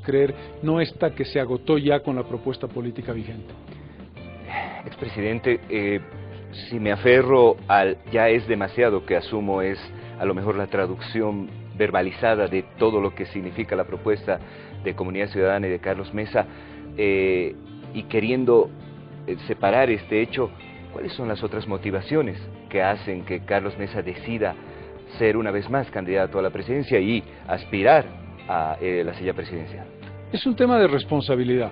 creer, no esta que se agotó ya con la propuesta política vigente? Expresidente, si me aferro al ya es demasiado, que asumo es a lo mejor la traducción verbalizada de todo lo que significa la propuesta de Comunidad Ciudadana y de Carlos Mesa, y queriendo separar este hecho, ¿cuáles son las otras motivaciones que hacen que Carlos Mesa decida ser una vez más candidato a la presidencia y aspirar a la silla presidencial? Es un tema de responsabilidad.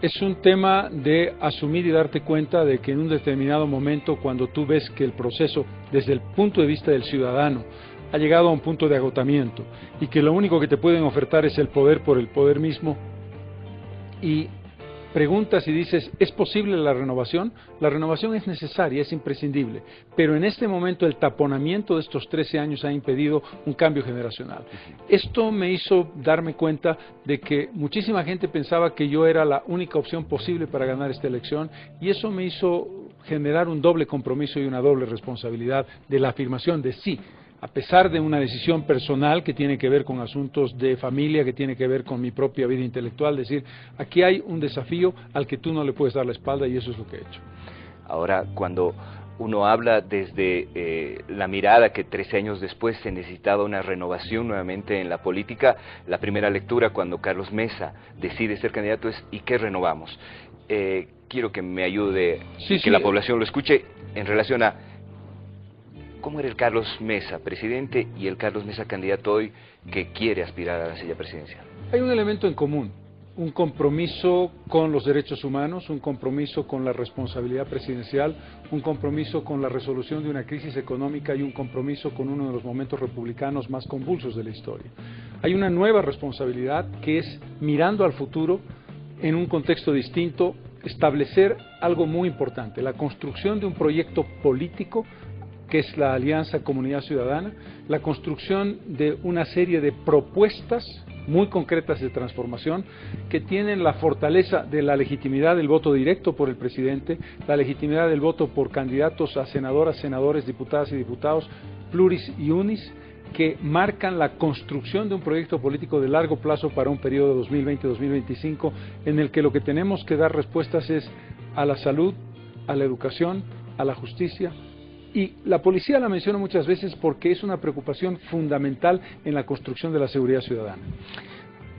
Es un tema de asumir y darte cuenta de que en un determinado momento, cuando tú ves que el proceso, desde el punto de vista del ciudadano, ha llegado a un punto de agotamiento y que lo único que te pueden ofertar es el poder por el poder mismo, y preguntas y dices, ¿es posible la renovación? La renovación es necesaria, es imprescindible, pero en este momento el taponamiento de estos 13 años ha impedido un cambio generacional. Esto me hizo darme cuenta de que muchísima gente pensaba que yo era la única opción posible para ganar esta elección, y eso me hizo generar un doble compromiso y una doble responsabilidad de la afirmación de sí, a pesar de una decisión personal que tiene que ver con asuntos de familia, que tiene que ver con mi propia vida intelectual, decir, aquí hay un desafío al que tú no le puedes dar la espalda, y eso es lo que he hecho. Ahora, cuando uno habla desde la mirada que 13 años después se necesitaba una renovación nuevamente en la política, la primera lectura cuando Carlos Mesa decide ser candidato es ¿y qué renovamos? Quiero que me ayude, que la población lo escuche en relación a ¿cómo era el Carlos Mesa presidente y el Carlos Mesa candidato hoy que quiere aspirar a la silla presidencial? Hay un elemento en común, un compromiso con los derechos humanos, un compromiso con la responsabilidad presidencial, un compromiso con la resolución de una crisis económica y un compromiso con uno de los momentos republicanos más convulsos de la historia. Hay una nueva responsabilidad que es, mirando al futuro, en un contexto distinto, establecer algo muy importante, la construcción de un proyecto político que es la Alianza Comunidad Ciudadana, la construcción de una serie de propuestas muy concretas de transformación que tienen la fortaleza de la legitimidad del voto directo por el presidente, la legitimidad del voto por candidatos a senadoras, senadores, diputadas y diputados, pluris y unis, que marcan la construcción de un proyecto político de largo plazo para un periodo 2020-2025, en el que lo que tenemos que dar respuestas es a la salud, a la educación, a la justicia. Y la policía la menciono muchas veces porque es una preocupación fundamental en la construcción de la seguridad ciudadana.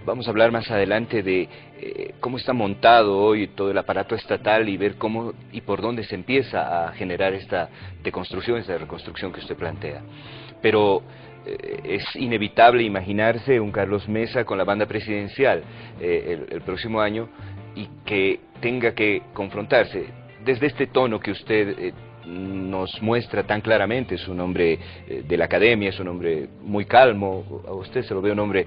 Vamos a hablar más adelante de cómo está montado hoy todo el aparato estatal y ver cómo y por dónde se empieza a generar esta deconstrucción, esta reconstrucción que usted plantea. Pero es inevitable imaginarse un Carlos Mesa con la banda presidencial el próximo año y que tenga que confrontarse desde este tono que usted nos muestra tan claramente. Es un hombre de la academia, es un hombre muy calmo, a usted se lo ve un hombre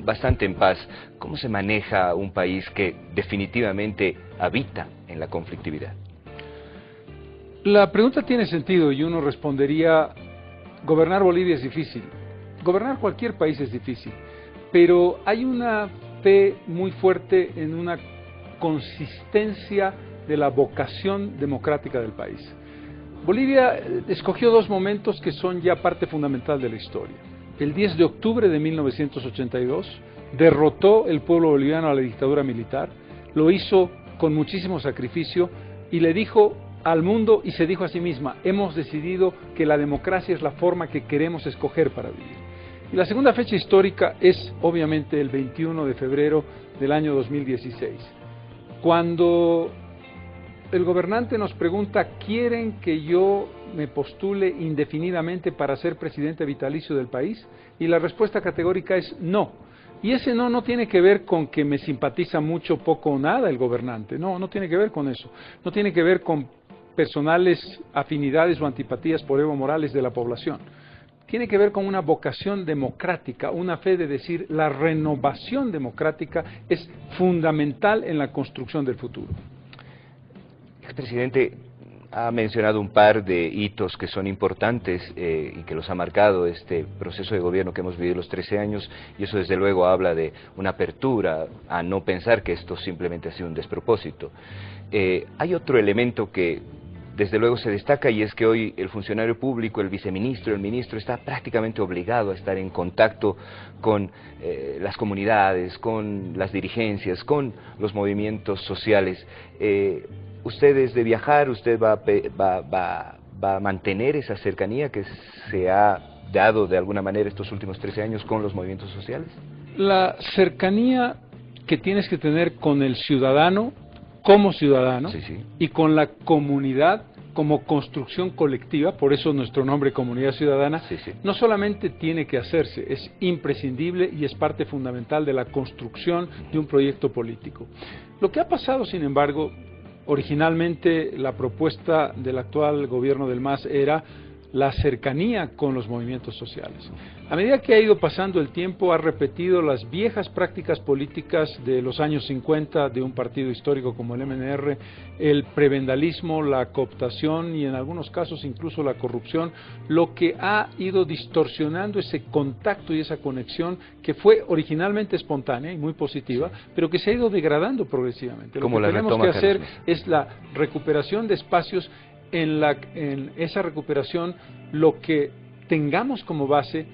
bastante en paz. ¿Cómo se maneja un país que definitivamente habita en la conflictividad? La pregunta tiene sentido y uno respondería, gobernar Bolivia es difícil, gobernar cualquier país es difícil, pero hay una fe muy fuerte en una consistencia de la vocación democrática del país. Bolivia escogió dos momentos que son ya parte fundamental de la historia. El 10 de octubre de 1982 derrotó el pueblo boliviano a la dictadura militar, lo hizo con muchísimo sacrificio y le dijo al mundo y se dijo a sí misma, hemos decidido que la democracia es la forma que queremos escoger para vivir. Y la segunda fecha histórica es obviamente el 21 de febrero del año 2016, cuando el gobernante nos pregunta, ¿quieren que yo me postule indefinidamente para ser presidente vitalicio del país? Y la respuesta categórica es no. Y ese no no tiene que ver con que me simpatiza mucho, poco o nada el gobernante. No, no tiene que ver con eso. No tiene que ver con personales afinidades o antipatías por Evo Morales de la población. Tiene que ver con una vocación democrática, una fe de decir la renovación democrática es fundamental en la construcción del futuro. Expresidente, ha mencionado un par de hitos que son importantes y que los ha marcado este proceso de gobierno que hemos vivido los 13 años, y eso desde luego habla de una apertura a no pensar que esto simplemente ha sido un despropósito. Hay otro elemento que desde luego se destaca, y es que hoy el funcionario público, el viceministro, el ministro, está prácticamente obligado a estar en contacto con las comunidades, con las dirigencias, con los movimientos sociales. Usted es de viajar, usted va a mantener esa cercanía que se ha dado de alguna manera estos últimos 13 años con los movimientos sociales. La cercanía que tienes que tener con el ciudadano como ciudadano, Sí, sí. y con la comunidad como construcción colectiva, por eso nuestro nombre Comunidad Ciudadana, Sí, sí. no solamente tiene que hacerse, es imprescindible y es parte fundamental de la construcción de un proyecto político. Lo que ha pasado, sin embargo, originalmente la propuesta del actual gobierno del MAS era la cercanía con los movimientos sociales. A medida que ha ido pasando el tiempo, ha repetido las viejas prácticas políticas de los años 50 de un partido histórico como el MNR, el prebendalismo, la cooptación y en algunos casos incluso la corrupción, lo que ha ido distorsionando ese contacto y esa conexión que fue originalmente espontánea y muy positiva, pero que se ha ido degradando progresivamente. Lo que tenemos que hacer es la recuperación de espacios. En esa recuperación, lo que tengamos como base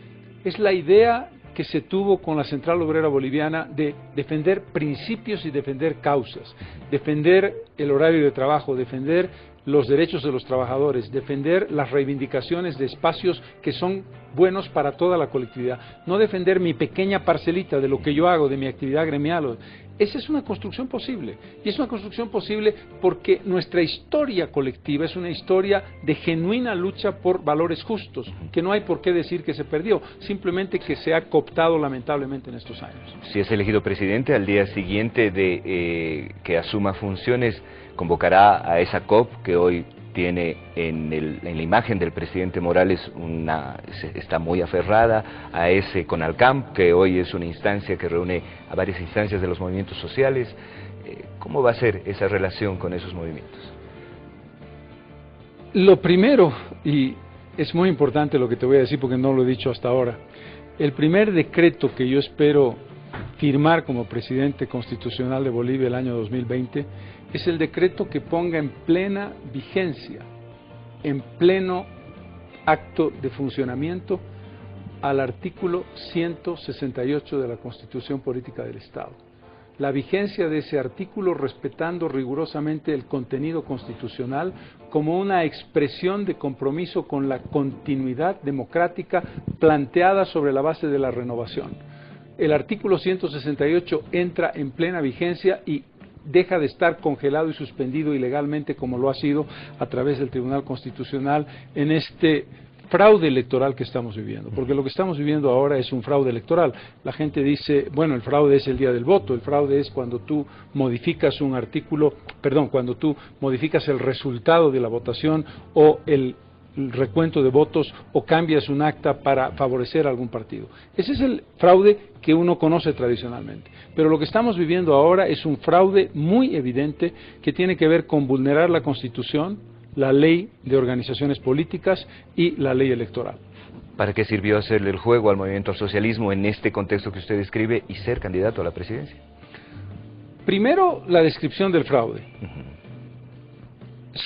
es la idea que se tuvo con la Central Obrera Boliviana de defender principios y defender causas, defender el horario de trabajo, defender los derechos de los trabajadores, defender las reivindicaciones de espacios que son buenos para toda la colectividad, no defender mi pequeña parcelita de lo que yo hago, de mi actividad gremial. Esa es una construcción posible, y es una construcción posible porque nuestra historia colectiva es una historia de genuina lucha por valores justos, que no hay por qué decir que se perdió, simplemente que se ha cooptado lamentablemente en estos años. Si es elegido presidente, al día siguiente de que asuma funciones, convocará a esa COP que hoy tiene en la imagen del presidente Morales está muy aferrada a ese CONALCAM, que hoy es una instancia que reúne a varias instancias de los movimientos sociales. ¿Cómo va a ser esa relación con esos movimientos? Lo primero, y es muy importante lo que te voy a decir porque no lo he dicho hasta ahora, el primer decreto que yo espero firmar como presidente constitucional de Bolivia el año 2020 es el decreto que ponga en plena vigencia, en pleno acto de funcionamiento, al artículo 168 de la Constitución Política del Estado. La vigencia de ese artículo respetando rigurosamente el contenido constitucional como una expresión de compromiso con la continuidad democrática planteada sobre la base de la renovación. El artículo 168 entra en plena vigencia y deja de estar congelado y suspendido ilegalmente como lo ha sido a través del Tribunal Constitucional en este fraude electoral que estamos viviendo, porque lo que estamos viviendo ahora es un fraude electoral. La gente dice, bueno, el fraude es el día del voto, el fraude es cuando tú modificas un artículo, cuando tú modificas el resultado de la votación o el recuento de votos o cambias un acta para favorecer a algún partido. Ese es el fraude que uno conoce tradicionalmente. Pero lo que estamos viviendo ahora es un fraude muy evidente que tiene que ver con vulnerar la Constitución, la ley de organizaciones políticas y la ley electoral. ¿Para qué sirvió hacerle el juego al movimiento al socialismo en este contexto que usted describe y ser candidato a la presidencia? Primero, la descripción del fraude.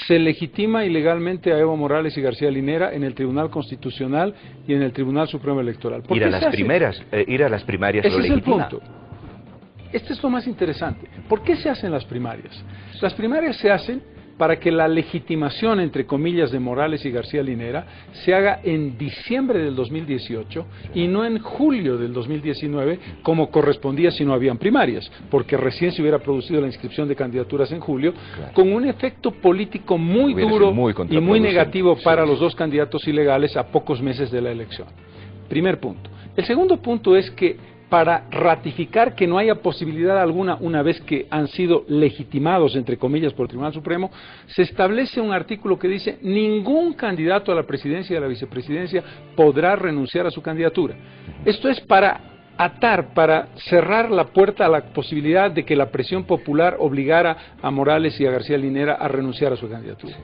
Se legitima ilegalmente a Evo Morales y García Linera en el Tribunal Constitucional y en el Tribunal Supremo Electoral. Ir a las primarias Ese lo legitima. Es el punto. Este es lo más interesante. ¿Por qué se hacen las primarias? Las primarias se hacen para que la legitimación, entre comillas, de Morales y García Linera se haga en diciembre del 2018 y no en julio del 2019, como correspondía si no habían primarias, porque recién se hubiera producido la inscripción de candidaturas en julio, con un efecto político muy duro y muy negativo para los dos candidatos ilegales a pocos meses de la elección. Primer punto. El segundo punto es que para ratificar que no haya posibilidad alguna una vez que han sido legitimados, entre comillas, por el Tribunal Supremo, se establece un artículo que dice ningún candidato a la presidencia y a la vicepresidencia podrá renunciar a su candidatura. Esto es para atar, para cerrar la puerta a la posibilidad de que la presión popular obligara a Morales y a García Linera a renunciar a su candidatura.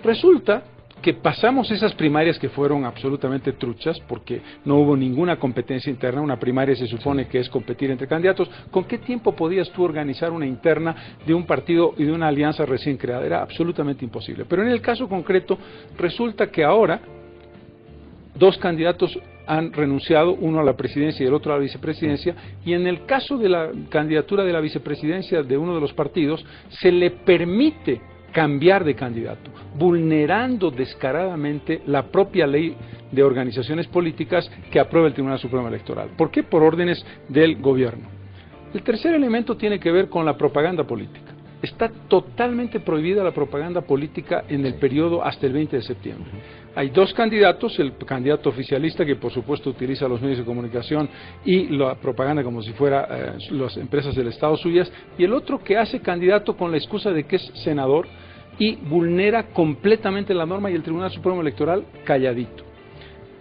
Resulta que pasamos esas primarias que fueron absolutamente truchas, porque no hubo ninguna competencia interna. Una primaria se supone que es competir entre candidatos. ¿Con qué tiempo podías tú organizar una interna de un partido y de una alianza recién creada? Era absolutamente imposible. Pero en el caso concreto, resulta que ahora dos candidatos han renunciado, uno a la presidencia y el otro a la vicepresidencia, y en el caso de la candidatura de la vicepresidencia de uno de los partidos, se le permite cambiar de candidato, vulnerando descaradamente la propia ley de organizaciones políticas que aprueba el Tribunal Supremo Electoral. ¿Por qué? Por órdenes del gobierno. El tercer elemento tiene que ver con la propaganda política. Está totalmente prohibida la propaganda política en el periodo hasta el 20 de septiembre. Hay dos candidatos, el candidato oficialista que por supuesto utiliza los medios de comunicación y la propaganda como si fuera las empresas del Estado suyas, y el otro que hace candidato con la excusa de que es senador y vulnera completamente la norma, y el Tribunal Supremo Electoral calladito.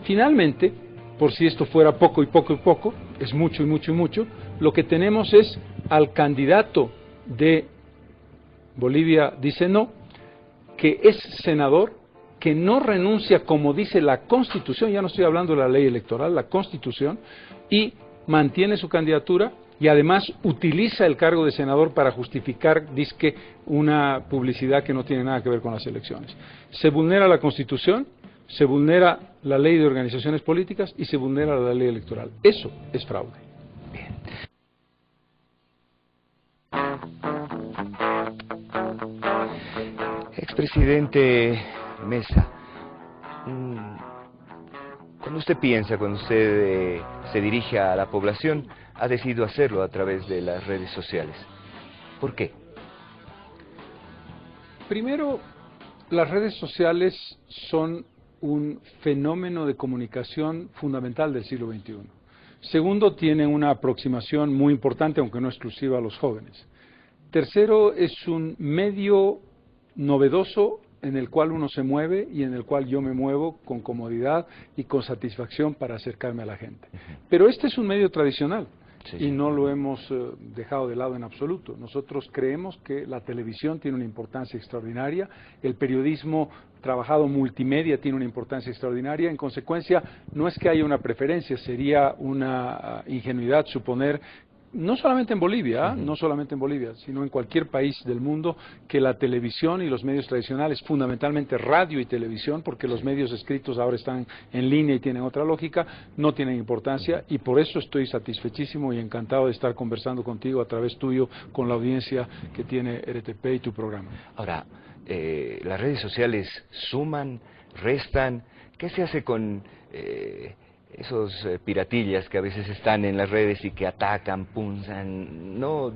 Finalmente, por si esto fuera poco y poco y poco, es mucho y mucho y mucho, lo que tenemos es al candidato de Bolivia Dice No, que es senador, que no renuncia como dice la Constitución, ya no estoy hablando de la ley electoral, la Constitución, y mantiene su candidatura y además utiliza el cargo de senador para justificar, dizque, una publicidad que no tiene nada que ver con las elecciones. Se vulnera la Constitución, se vulnera la ley de organizaciones políticas y se vulnera la ley electoral. Eso es fraude. Bien. Expresidente Mesa, cuando usted piensa, cuando usted se dirige a la población, ha decidido hacerlo a través de las redes sociales. ¿Por qué? Primero, las redes sociales son un fenómeno de comunicación fundamental del siglo XXI. Segundo, tienen una aproximación muy importante, aunque no exclusiva, a los jóvenes. Tercero, es un medio novedoso en el cual uno se mueve y en el cual yo me muevo con comodidad y con satisfacción para acercarme a la gente. Pero este es un medio tradicional. Sí, y no lo hemos dejado de lado en absoluto. Nosotros creemos que la televisión tiene una importancia extraordinaria, el periodismo trabajado multimedia tiene una importancia extraordinaria. En consecuencia, no es que haya una preferencia, sería una ingenuidad suponer, no solamente en Bolivia, no solamente en Bolivia, sino en cualquier país del mundo, que la televisión y los medios tradicionales, fundamentalmente radio y televisión, porque los medios escritos ahora están en línea y tienen otra lógica, no tienen importancia, y por eso estoy satisfechísimo y encantado de estar conversando contigo a través tuyo con la audiencia que tiene RTP y tu programa. Ahora, las redes sociales suman, restan. ¿Qué se hace con esos piratillas que a veces están en las redes y que atacan, punzan? No,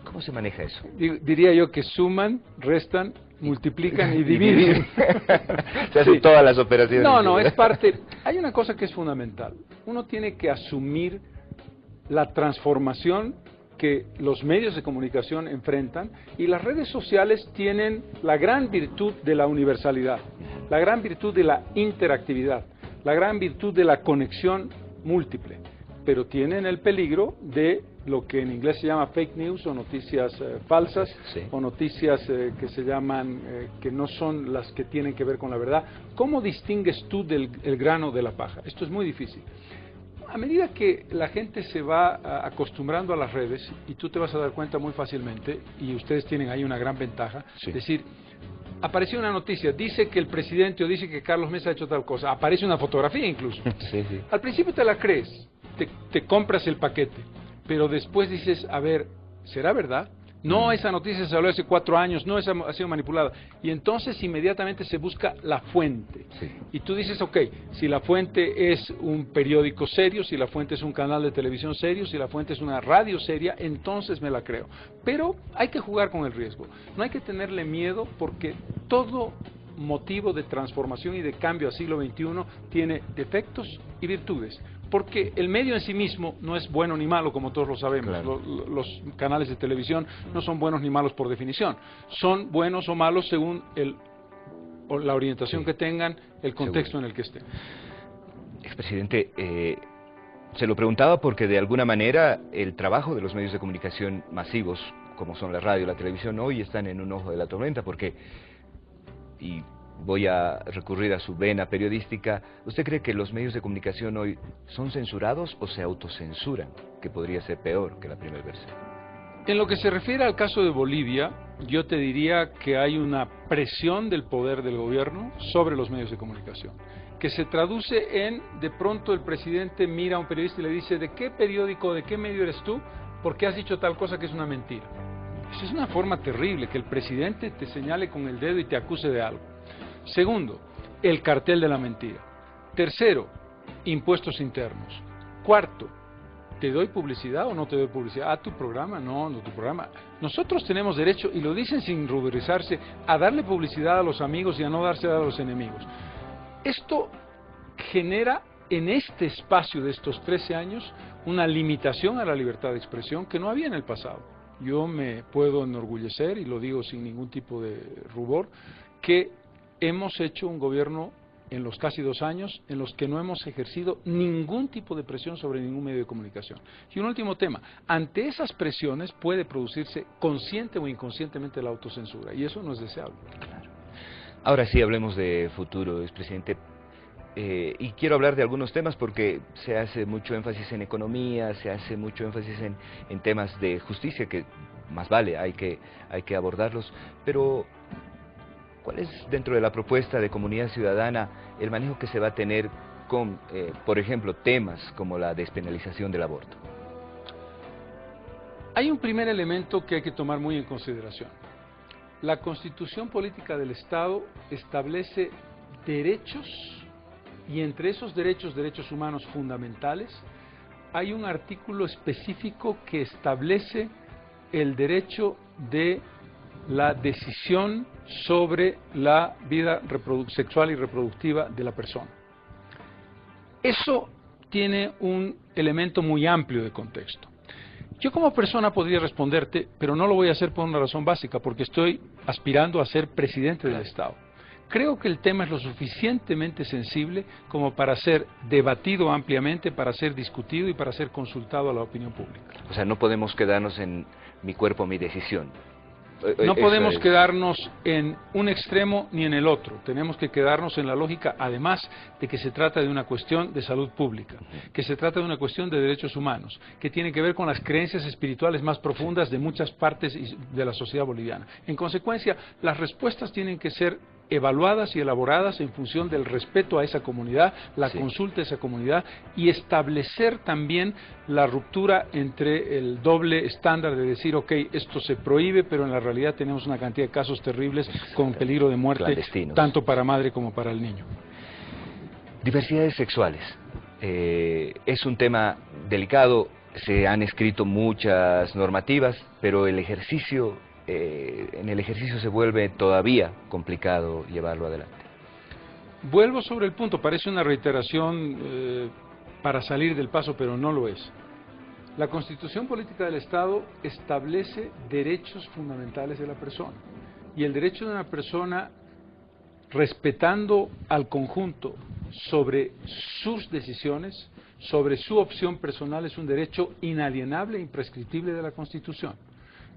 ¿cómo se maneja eso? Diría yo que suman, restan, multiplican y dividen. Se hacen todas las operaciones. No, es parte. Hay una cosa que es fundamental. Uno tiene que asumir la transformación que los medios de comunicación enfrentan, y las redes sociales tienen la gran virtud de la universalidad, la gran virtud de la interactividad, la gran virtud de la conexión múltiple, pero tienen el peligro de lo que en inglés se llama fake news, o noticias falsas, sí, o noticias que se llaman, que no son las que tienen que ver con la verdad. ¿Cómo distingues tú el grano de la paja? Esto es muy difícil. A medida que la gente se va acostumbrando a las redes, y tú te vas a dar cuenta muy fácilmente, y ustedes tienen ahí una gran ventaja, sí, es decir, apareció una noticia, dice que el presidente o dice que Carlos Mesa ha hecho tal cosa, aparece una fotografía incluso. Sí, sí. Al principio te la crees, te compras el paquete, pero después dices, a ver, ¿será verdad? No, esa noticia se habló hace 4 años, no, esa ha sido manipulada. Y entonces inmediatamente se busca la fuente. Sí. Y tú dices, ok, si la fuente es un periódico serio, si la fuente es un canal de televisión serio, si la fuente es una radio seria, entonces me la creo. Pero hay que jugar con el riesgo. No hay que tenerle miedo, porque todo motivo de transformación y de cambio al siglo XXI tiene defectos y virtudes. Porque el medio en sí mismo no es bueno ni malo, como todos lo sabemos. Claro. Los canales de televisión no son buenos ni malos por definición. Son buenos o malos según la orientación, sí, que tengan, el contexto en el que estén. Expresidente, se lo preguntaba porque de alguna manera el trabajo de los medios de comunicación masivos, como son la radio y la televisión, hoy están en un ojo de la tormenta, porque, y voy a recurrir a su vena periodística. ¿Usted cree que los medios de comunicación hoy son censurados o se autocensuran? Que podría ser peor que la primera versión. En lo que se refiere al caso de Bolivia, yo te diría que hay una presión del poder del gobierno sobre los medios de comunicación, que se traduce en, de pronto el presidente mira a un periodista y le dice, ¿de qué periódico, de qué medio eres tú? Porque has dicho tal cosa que es una mentira. Eso es una forma terrible, que el presidente te señale con el dedo y te acuse de algo. Segundo, el cartel de la mentira. Tercero, impuestos internos. Cuarto, ¿te doy publicidad o no te doy publicidad? ¿A tu programa? No, no tu programa. Nosotros tenemos derecho, y lo dicen sin ruborizarse, a darle publicidad a los amigos y a no dársela a los enemigos. Esto genera en este espacio de estos 13 años una limitación a la libertad de expresión que no había en el pasado. Yo me puedo enorgullecer, y lo digo sin ningún tipo de rubor, que hemos hecho un gobierno en los casi 2 años en los que no hemos ejercido ningún tipo de presión sobre ningún medio de comunicación. Y un último tema, ante esas presiones puede producirse consciente o inconscientemente la autocensura, y eso no es deseable. Claro. Ahora sí, hablemos de futuro, expresidente. Y quiero hablar de algunos temas porque se hace mucho énfasis en economía, se hace mucho énfasis en temas de justicia, que más vale, hay que abordarlos, pero ¿cuál es, dentro de la propuesta de Comunidad Ciudadana, el manejo que se va a tener con, por ejemplo, temas como la despenalización del aborto? Hay un primer elemento que hay que tomar muy en consideración. La Constitución Política del Estado establece derechos, y entre esos derechos, derechos humanos fundamentales, hay un artículo específico que establece el derecho de la decisión sobre la vida sexual y reproductiva de la persona. Eso tiene un elemento muy amplio de contexto. Yo como persona podría responderte, pero no lo voy a hacer por una razón básica, porque estoy aspirando a ser presidente del Estado. Creo que el tema es lo suficientemente sensible como para ser debatido ampliamente, para ser discutido y para ser consultado a la opinión pública. O sea, no podemos quedarnos en mi cuerpo, mi decisión. No podemos quedarnos en un extremo ni en el otro. Tenemos que quedarnos en la lógica, además de que se trata de una cuestión de salud pública, que se trata de una cuestión de derechos humanos, que tiene que ver con las creencias espirituales más profundas de muchas partes de la sociedad boliviana. En consecuencia, las respuestas tienen que ser evaluadas y elaboradas en función del respeto a esa comunidad, la consulta a esa comunidad, y establecer también la ruptura entre el doble estándar de decir, ok, esto se prohíbe, pero en la realidad tenemos una cantidad de casos terribles con peligro de muerte, tanto para madre como para el niño. Diversidades sexuales. Es un tema delicado, se han escrito muchas normativas, pero el ejercicio... en el ejercicio se vuelve todavía complicado llevarlo adelante. Vuelvo sobre el punto, parece una reiteración para salir del paso, pero no lo es. La Constitución Política del Estado establece derechos fundamentales de la persona, y el derecho de una persona, respetando al conjunto sobre sus decisiones, sobre su opción personal, es un derecho inalienable e imprescriptible de la Constitución.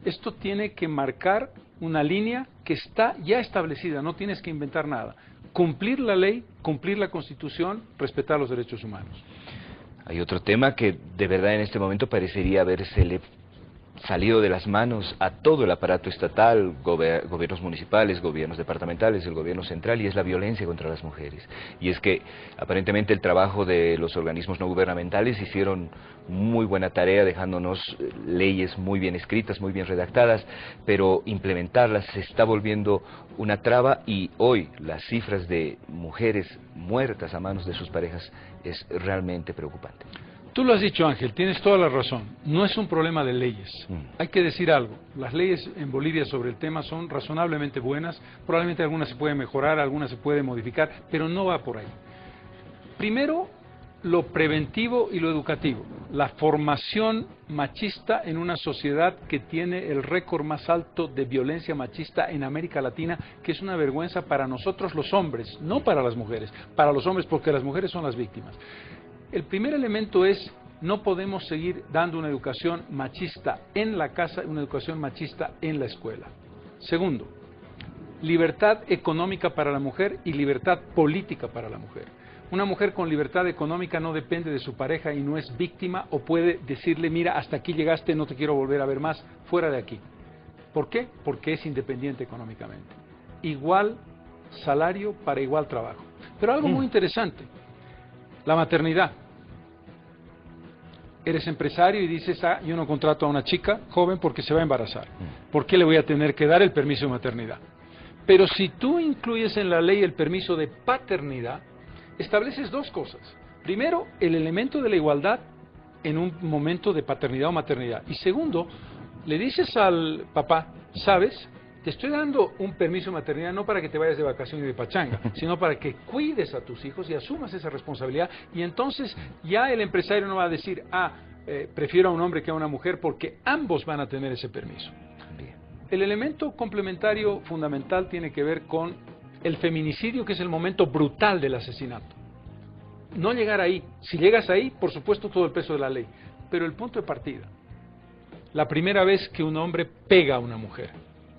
Esto tiene que marcar una línea que está ya establecida, no tienes que inventar nada. Cumplir la ley, cumplir la Constitución, respetar los derechos humanos. Hay otro tema que de verdad en este momento parecería habérsele salido de las manos a todo el aparato estatal, gobiernos municipales, gobiernos departamentales, el gobierno central, y es la violencia contra las mujeres. Y es que aparentemente el trabajo de los organismos no gubernamentales hicieron muy buena tarea, dejándonos leyes muy bien escritas, muy bien redactadas, pero implementarlas se está volviendo una traba, y hoy las cifras de mujeres muertas a manos de sus parejas es realmente preocupante. Tú lo has dicho, Ángel, tienes toda la razón. No es un problema de leyes. Hay que decir algo. Las leyes en Bolivia sobre el tema son razonablemente buenas. Probablemente algunas se pueden mejorar, algunas se pueden modificar, pero no va por ahí. Primero, lo preventivo y lo educativo. La formación machista en una sociedad que tiene el récord más alto de violencia machista en América Latina, que es una vergüenza para nosotros los hombres, no para las mujeres. Para los hombres, porque las mujeres son las víctimas. El primer elemento es, no podemos seguir dando una educación machista en la casa, una educación machista en la escuela. Segundo, libertad económica para la mujer y libertad política para la mujer. Una mujer con libertad económica no depende de su pareja y no es víctima o puede decirle, mira, hasta aquí llegaste, no te quiero volver a ver más, fuera de aquí. ¿Por qué? Porque es independiente económicamente. Igual salario para igual trabajo. Pero algo muy interesante, la maternidad. Eres empresario y dices, yo no contrato a una chica joven porque se va a embarazar. ¿Por qué le voy a tener que dar el permiso de maternidad? Pero si tú incluyes en la ley el permiso de paternidad, estableces dos cosas. Primero, el elemento de la igualdad en un momento de paternidad o maternidad. Y segundo, le dices al papá, ¿sabes? Te estoy dando un permiso de maternidad no para que te vayas de vacación y de pachanga, sino para que cuides a tus hijos y asumas esa responsabilidad. Y entonces ya el empresario no va a decir, prefiero a un hombre que a una mujer, porque ambos van a tener ese permiso. El elemento complementario fundamental tiene que ver con el feminicidio, que es el momento brutal del asesinato. No llegar ahí. Si llegas ahí, por supuesto, todo el peso de la ley. Pero el punto de partida, la primera vez que un hombre pega a una mujer,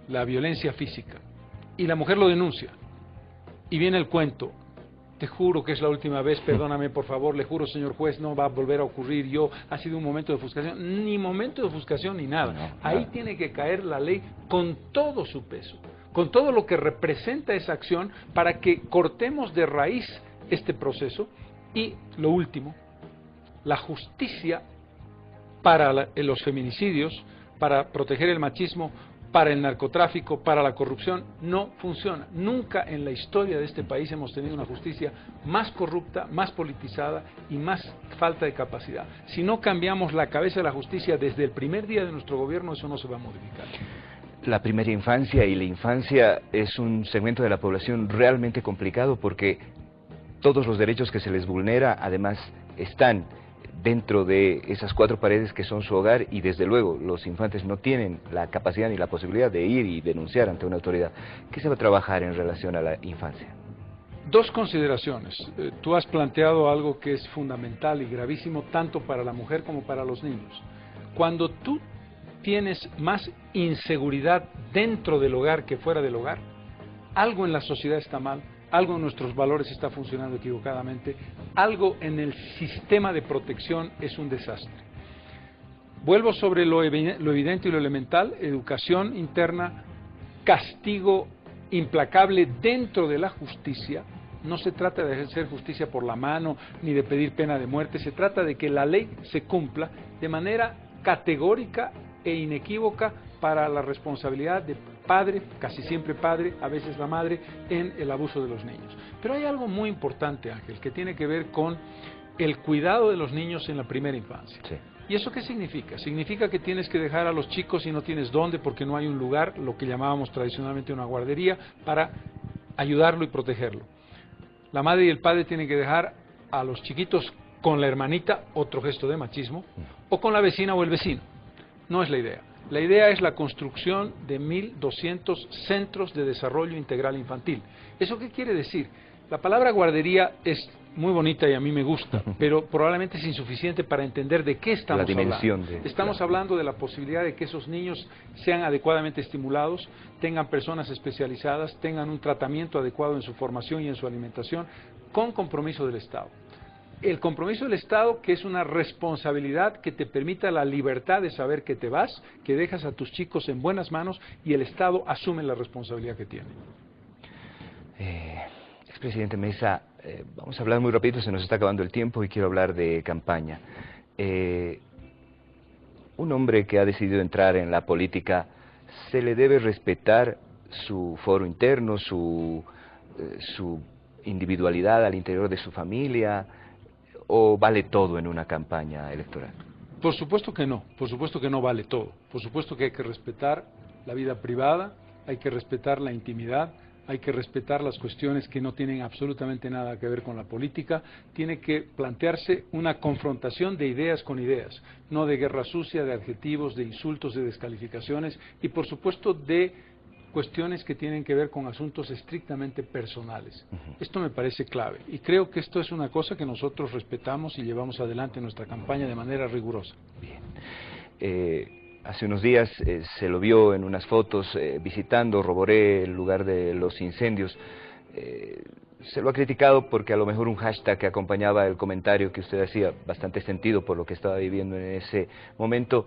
la violencia física, y la mujer lo denuncia, y viene el cuento, te juro que es la última vez, perdóname por favor, le juro señor juez, no va a volver a ocurrir, ha sido un momento de ofuscación, ni momento de ofuscación ni nada, no, ahí tiene que caer la ley con todo su peso, con todo lo que representa esa acción, para que cortemos de raíz este proceso. Y lo último, la justicia para los feminicidios, para proteger el machismo, para el narcotráfico, para la corrupción, no funciona. Nunca en la historia de este país hemos tenido una justicia más corrupta, más politizada y más falta de capacidad. Si no cambiamos la cabeza de la justicia desde el primer día de nuestro gobierno, eso no se va a modificar. La primera infancia y la infancia es un segmento de la población realmente complicado, porque todos los derechos que se les vulnera, además, están dentro de esas cuatro paredes que son su hogar, y desde luego los infantes no tienen la capacidad ni la posibilidad de ir y denunciar ante una autoridad. ¿Qué se va a trabajar en relación a la infancia? Dos consideraciones. Tú has planteado algo que es fundamental y gravísimo tanto para la mujer como para los niños. Cuando tú tienes más inseguridad dentro del hogar que fuera del hogar, algo en la sociedad está mal, algo en nuestros valores está funcionando equivocadamente, algo en el sistema de protección es un desastre. Vuelvo sobre lo evidente y lo elemental: educación interna, castigo implacable dentro de la justicia. No se trata de hacer justicia por la mano ni de pedir pena de muerte, se trata de que la ley se cumpla de manera categórica e inequívoca para la responsabilidad de padre, casi siempre padre, a veces la madre, en el abuso de los niños. Pero hay algo muy importante, Ángel, que tiene que ver con el cuidado de los niños en la primera infancia. Sí. ¿Y eso qué significa? Significa que tienes que dejar a los chicos y no tienes dónde, porque no hay un lugar, lo que llamábamos tradicionalmente una guardería, para ayudarlo y protegerlo. La madre y el padre tienen que dejar a los chiquitos con la hermanita, otro gesto de machismo, o con la vecina o el vecino. No es la idea. La idea es la construcción de 1.200 centros de desarrollo integral infantil. ¿Eso qué quiere decir? La palabra guardería es muy bonita y a mí me gusta, pero probablemente es insuficiente para entender de qué estamos hablando. Estamos hablando de la posibilidad de que esos niños sean adecuadamente estimulados, tengan personas especializadas, tengan un tratamiento adecuado en su formación y en su alimentación, con compromiso del Estado. El compromiso del Estado, que es una responsabilidad que te permita la libertad de saber que te vas, que dejas a tus chicos en buenas manos, y el Estado asume la responsabilidad que tiene. Expresidente Mesa, vamos a hablar muy rápido, se nos está acabando el tiempo y quiero hablar de campaña. Un hombre que ha decidido entrar en la política, ¿se le debe respetar su foro interno, su individualidad al interior de su familia, o vale todo en una campaña electoral? Por supuesto que no vale todo. Por supuesto que hay que respetar la vida privada, hay que respetar la intimidad, hay que respetar las cuestiones que no tienen absolutamente nada que ver con la política. Tiene que plantearse una confrontación de ideas con ideas, no de guerra sucia, de adjetivos, de insultos, de descalificaciones, y por supuesto de cuestiones que tienen que ver con asuntos estrictamente personales. Esto me parece clave y creo que esto es una cosa que nosotros respetamos y llevamos adelante en nuestra campaña de manera rigurosa. Bien. Hace unos días se lo vio en unas fotos visitando Roboré, el lugar de los incendios. Se lo ha criticado porque a lo mejor un hashtag que acompañaba el comentario que usted hacía, bastante sentido por lo que estaba viviendo en ese momento,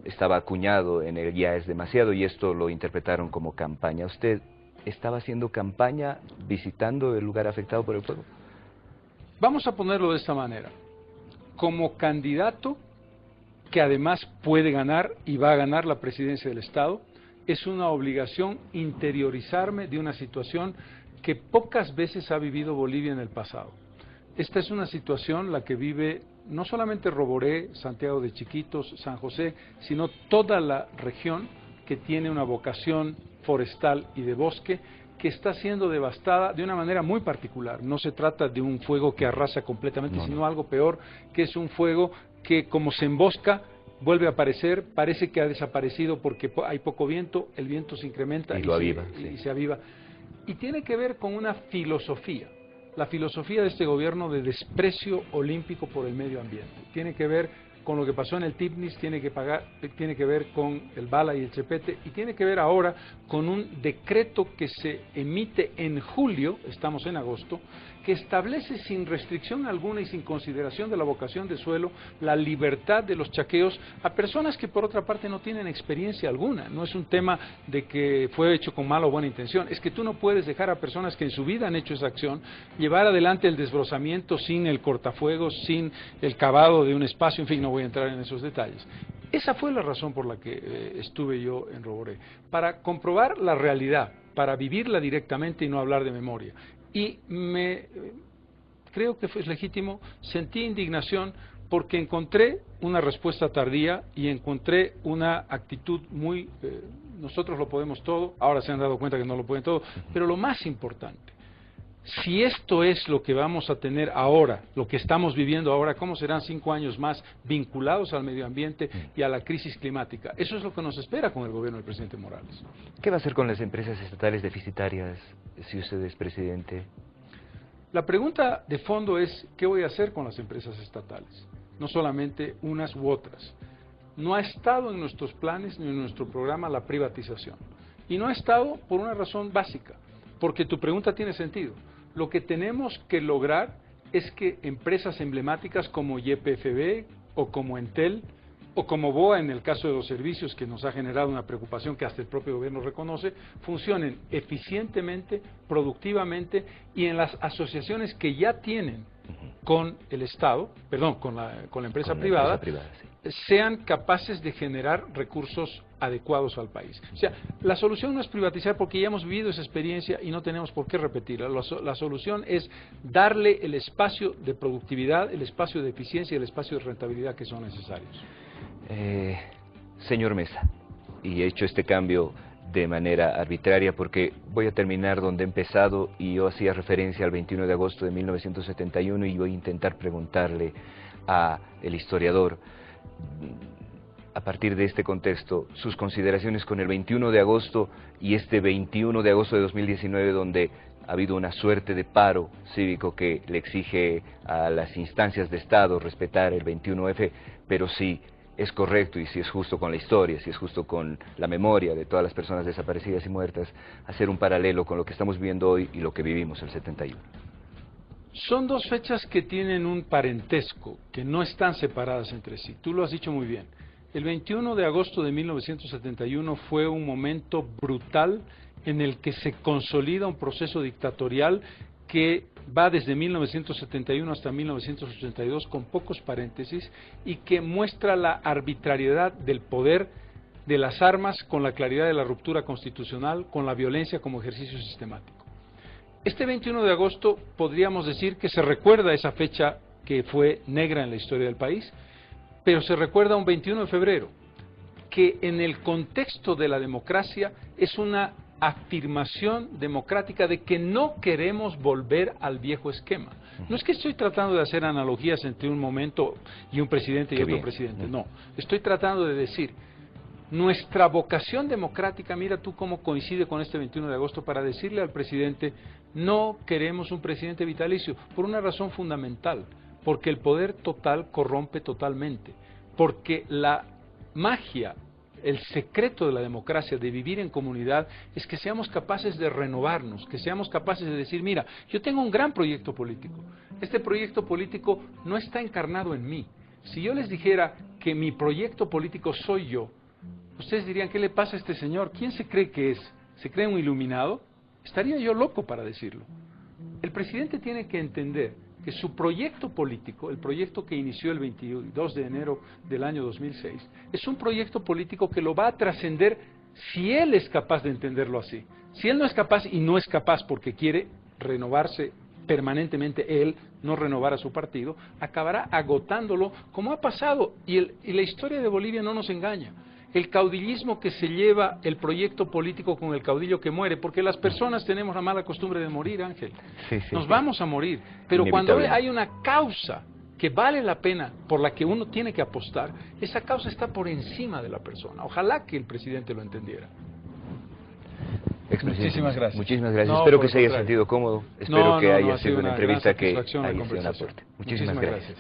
estaba acuñado en el "ya es demasiado", y esto lo interpretaron como campaña. ¿Usted estaba haciendo campaña visitando el lugar afectado por el fuego? Vamos a ponerlo de esta manera. Como candidato que además puede ganar y va a ganar la presidencia del Estado, es una obligación interiorizarme de una situación que pocas veces ha vivido Bolivia en el pasado. Esta es una situación la que vive no solamente Roboré, Santiago de Chiquitos, San José, sino toda la región que tiene una vocación forestal y de bosque, que está siendo devastada de una manera muy particular. No se trata de un fuego que arrasa completamente, sino algo peor, que es un fuego que, como se embosca, vuelve a aparecer, parece que ha desaparecido porque hay poco viento, el viento se incrementa y lo aviva, y se aviva. Y tiene que ver con una filosofía, la filosofía de este gobierno de desprecio olímpico por el medio ambiente. Tiene que ver con lo que pasó en el Tibnis, tiene que ver con el Bala y el Chepete, y tiene que ver ahora con un decreto que se emite en julio, estamos en agosto, que establece sin restricción alguna y sin consideración de la vocación de suelo la libertad de los chaqueos a personas que por otra parte no tienen experiencia alguna. No es un tema de que fue hecho con mala o buena intención, es que tú no puedes dejar a personas que en su vida han hecho esa acción llevar adelante el desbrozamiento sin el cortafuegos, sin el cavado de un espacio, en fin, no voy a entrar en esos detalles. Esa fue la razón por la que estuve yo en Roboré, para comprobar la realidad, para vivirla directamente y no hablar de memoria. Y creo que fue legítimo, sentí indignación porque encontré una respuesta tardía y encontré una actitud muy, nosotros lo podemos todo, ahora se han dado cuenta que no lo pueden todo, pero lo más importante, si esto es lo que vamos a tener ahora, lo que estamos viviendo ahora, ¿cómo serán 5 años más vinculados al medio ambiente y a la crisis climática? Eso es lo que nos espera con el gobierno del presidente Morales. ¿Qué va a hacer con las empresas estatales deficitarias si usted es presidente? La pregunta de fondo es, ¿qué voy a hacer con las empresas estatales? No solamente unas u otras. No ha estado en nuestros planes ni en nuestro programa la privatización. Y no ha estado por una razón básica, porque tu pregunta tiene sentido. Lo que tenemos que lograr es que empresas emblemáticas como YPFB o como Entel o como BOA, en el caso de los servicios, que nos ha generado una preocupación que hasta el propio gobierno reconoce, funcionen eficientemente, productivamente y en las asociaciones que ya tienen con el Estado, perdón, con la empresa privada, sean capaces de generar recursos adecuados al país. O sea, la solución no es privatizar porque ya hemos vivido esa experiencia y no tenemos por qué repetirla. La solución es darle el espacio de productividad, el espacio de eficiencia y el espacio de rentabilidad que son necesarios. Señor Mesa, y he hecho este cambio de manera arbitraria porque voy a terminar donde he empezado y yo hacía referencia al 21 de agosto de 1971 y voy a intentar preguntarle a el historiador, a partir de este contexto, sus consideraciones con el 21 de agosto y este 21 de agosto de 2019 donde ha habido una suerte de paro cívico que le exige a las instancias de Estado respetar el 21F, pero si es correcto y si es justo con la historia, si es justo con la memoria de todas las personas desaparecidas y muertas, hacer un paralelo con lo que estamos viviendo hoy y lo que vivimos el 71. Son dos fechas que tienen un parentesco, que no están separadas entre sí. Tú lo has dicho muy bien. El 21 de agosto de 1971 fue un momento brutal en el que se consolida un proceso dictatorial que va desde 1971 hasta 1982 con pocos paréntesis y que muestra la arbitrariedad del poder de las armas con la claridad de la ruptura constitucional, con la violencia como ejercicio sistemático. Este 21 de agosto podríamos decir que se recuerda esa fecha que fue negra en la historia del país, pero se recuerda un 21 de febrero, que en el contexto de la democracia es una afirmación democrática de que no queremos volver al viejo esquema. No es que estoy tratando de hacer analogías entre un momento y un presidente y otro presidente, no. Estoy tratando de decir, nuestra vocación democrática, mira tú cómo coincide con este 21 de agosto, para decirle al presidente, no queremos un presidente vitalicio, por una razón fundamental, porque el poder total corrompe totalmente, porque la magia el secreto de la democracia, de vivir en comunidad, es que seamos capaces de renovarnos, que seamos capaces de decir, mira, yo tengo un gran proyecto político. Este proyecto político no está encarnado en mí. Si yo les dijera que mi proyecto político soy yo, ustedes dirían, ¿qué le pasa a este señor? ¿Quién se cree que es? ¿Se cree un iluminado? Estaría yo loco para decirlo. El presidente tiene que entender que su proyecto político, el proyecto que inició el 22 de enero del año 2006, es un proyecto político que lo va a trascender si él es capaz de entenderlo así. Si él no es capaz, y no es capaz porque quiere renovarse permanentemente él, no renovar a su partido, acabará agotándolo como ha pasado. Y la historia de Bolivia no nos engaña. El caudillismo que se lleva el proyecto político con el caudillo que muere, porque las personas tenemos la mala costumbre de morir, Ángel. Nos vamos a morir, pero cuando hay una causa que vale la pena, por la que uno tiene que apostar, esa causa está por encima de la persona. Ojalá que el presidente lo entendiera. Muchísimas gracias. Muchísimas gracias. No, espero que se haya sentido cómodo. Espero que haya sido una entrevista que haya sido un aporte. Muchísimas gracias.